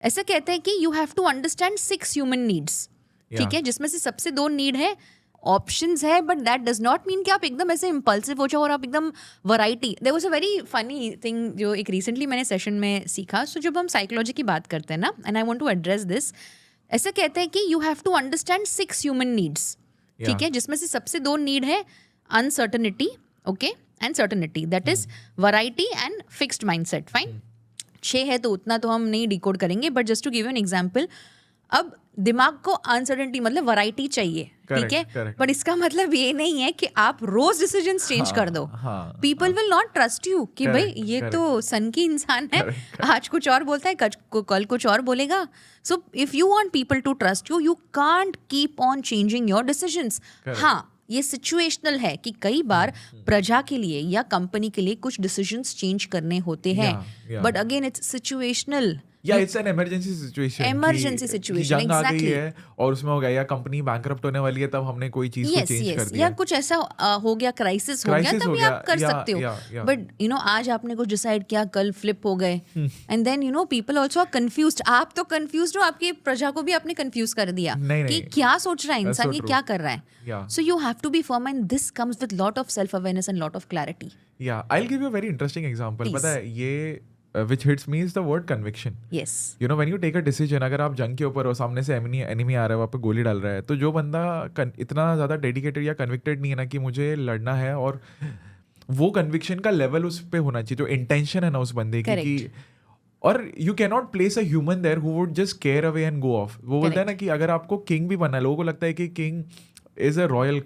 ऐसे कहते हैं कि you have to understand 6 human needs, ठीक है, जिसमें से सबसे 2 नीड है, ऑप्शंस है, but that does not mean कि आप एकदम ऐसे इम्पल्सिव हो जाओ और आप एकदम variety. There was a very funny thing जो एक रिसेंटली मैंने सेशन में सीखा. सो जब हम साइकोलॉजी की बात करते हैं ना, and I want to address this, ऐसे कहते हैं कि you have to understand 6 human needs, ठीक है, जिसमें से सबसे 2 नीड है, uncertainty, okay, and certainty, that is variety and fixed mindset. Fine, 6 है तो उतना तो हम नहीं डिकोड करेंगे, but just to give you an example, अब दिमाग को अनसर्टेनिटी मतलब वैरायटी चाहिए, ठीक है, बट इसका मतलब ये नहीं है कि आप रोज डिसीजंस चेंज कर दो. People will not trust you कि भाई ये तो सन की इंसान है, आज कुछ और बोलता है, कल कुछ और बोलेगा. So if you want people to trust you, you can't keep on changing your decisions. हाँ, ये सिचुएशनल है कि कई बार प्रजा के लिए या कंपनी के लिए कुछ डिसीजंस चेंज करने होते हैं, बट अगेन इट्स सिचुएशनल. या it's an emergency situation, emergency situation, जंग आ गई है और उसमें हो गया, या कंपनी बैंकरप्ट होने वाली है, तब हमने कोई चीज को चेंज कर दिया, या कुछ ऐसा हो गया, क्राइसिस हो गया, तभी आप कर सकते हो. बट यू नो आज आपने कुछ डिसाइड किया, कल फ्लिप हो गए, and then you know people also are confused. आप तो कंफ्यूज्ड हो, आपकी प्रजा को भी आपने कंफ्यूज कर दिया कि क्या सोच रहा है इंसान, ये क्या कर रहा है. So you have to be firm, and this comes with lot of self awareness and lot of clarity. Yeah I will give you a very interesting example. पता है, ये which hits me is the word conviction. Yes. You know, when you take a decision, अगर आप जंग के ऊपर हो, सामने से एनिमी आ रहा है, वहाँ पे गोली डाल रहा है, तो जो बंदा इतना ज़्यादा डेडिकेटेड या कन्विक्टेड नहीं है ना कि मुझे लड़ना है, और वो कन्विक्शन का लेवल उस पर होना चाहिए, जो इंटेंशन है ना उस बंदे की, कि और you can not place a human there who would just care away and go off. वो बोलता है ना कि अगर आपको किंग भी बनना है, लोगों को लगता है कि king is a royal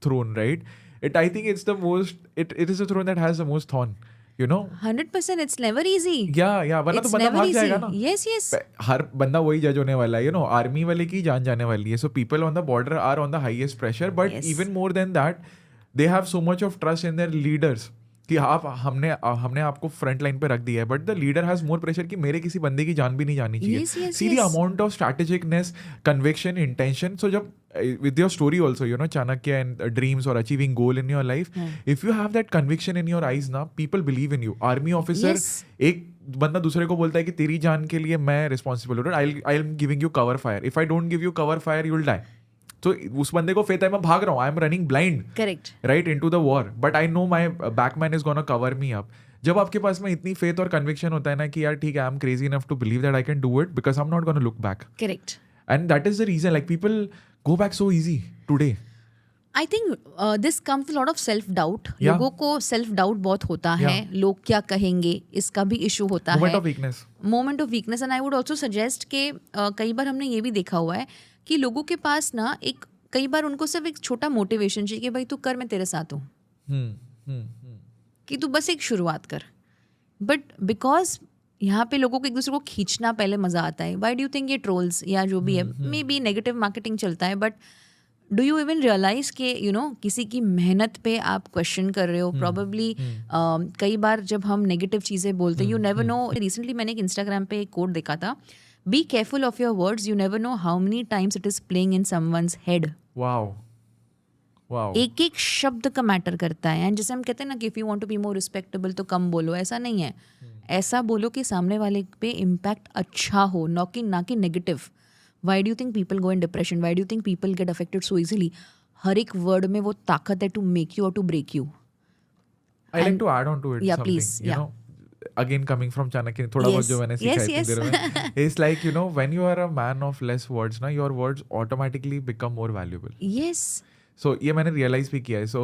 throne, right? It I think it's the most, it is a throne that has the most thorn. You know, 100%, it's never easy. या वरना तो बंदा भाग जाएगा ना. Yes. हर बंदा वही जज होने वाला है, you know, आर्मी वाले की जान जाने वाली है. So people on the border are on the highest pressure, but even more than that, they have so much of trust in their leaders कि आप हमने आपको फ्रंट लाइन पे रख दिया है, but the leader has more pressure कि मेरे किसी बंदे की जान भी नहीं जानी चाहिए. See the amount of strategicness, conviction, intention. So जब with your story also, you know, Chanakya and dreams or achieving goal in your life, if you have that conviction in your eyes na, people believe in you. Army officer, एक बंदा दूसरे को बोलता है कि तेरी जान के लिए मैं responsible हूँ, I am giving you cover fire. If I don't give you cover fire, you will die. तो उस बंदे को फेथ है, मैं भाग रहा हूँ, I am running blind, correct, right, into the war, but I know my backman is gonna cover me up. जब आपके पास में इतनी फेथ और कन्विक्शन होता है ना कि यार ठीक है, I am crazy enough to believe that I can do it because I'm not gonna look back. Correct. And that is the reason, like, people go back so easy today. I think this comes with a lot of self doubt. लोगों को self doubt बहुत होता है, लोग क्या कहेंगे, इसका भी इशू होता है. Moment of weakness. And I would also suggest कि कई बार हमने ये भी देखा हुआ है कि लोगों के पास ना कई बार उनको सिर्फ एक छोटा मोटिवेशन चाहिए कि भाई तू कर, मैं तेरे साथ हूँ, कि तू बस एक शुरुआत कर. बट बिकॉज यहाँ पे लोगों को एक दूसरे को खींचना पहले मजा आता है. व्हाई डू यू थिंक ये ट्रोल्स या जो भी है, मे बी नेगेटिव मार्केटिंग चलता है, but do you even realise के यू नो किसी की मेहनत पे आप क्वेश्चन कर रहे हो. प्रॉबेबली कई बार जब हम नेगेटिव चीज़ें बोलते हैं, यू नेवर नो. रिसेंटली मैंने एक इंस्टाग्राम पे एक कोट देखा था, be careful of your words, you never know how many times it is playing in someone's head. एक एक शब्द का मैटर करता है. एंड जैसे हम कहते हैं ना कि if you want to be more respectable तो कम बोलो, ऐसा नहीं है. ऐसा बोलो कि सामने वाले पे इम्पैक्ट अच्छा हो, ना कि negative. Why do you think people go in depression? Why do you think people get affected so easily? हर एक वर्ड में वो ताकत है टू मेक यू और to break you. I like to add on to it something, please. You know, again coming from Chanakya, थोड़ा बहुत जो मैंने सीखा है इतनी देर में, it's like, you know, when you are a man of less words ना, your words automatically become more valuable. Yes. So ये मैंने realize भी किया है. So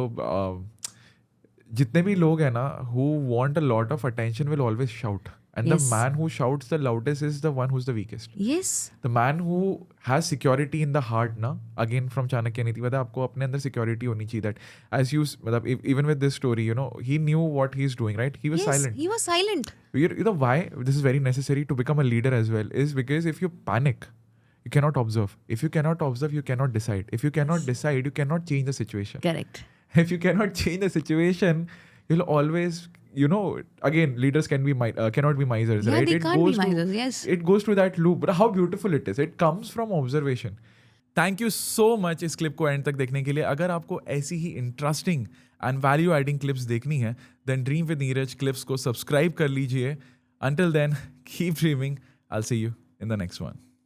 जितने भी लोग हैं ना who want a lot of attention will always shout, and the man who shouts the loudest is the one who's the weakest. Yes. The man who has security in the heart ना, again from Chanakya नीति, मतलब आपको अपने अंदर security होनी चाहिए. That as you मतलब even with this story, you know, he knew what he's doing, right? He was silent. He was silent. You know why this is very necessary to become a leader as well, is because if you panic, you cannot observe. If you cannot observe, you cannot decide. If you cannot decide, you cannot change the situation. Correct. If you cannot change the situation, you'll always, you know, again, leaders cannot be misers, yeah, right? They can't be misers, yes. It goes through that loop. But how beautiful it is. It comes from observation. Thank you so much इस clip को end तक देखने के लिए. अगर आपको ऐसी ही interesting and value adding clips देखनी है, then dream with Neeraj clips को सब्सक्राइब कर लीजिए. Until then, keep dreaming. I'll see you in the next one.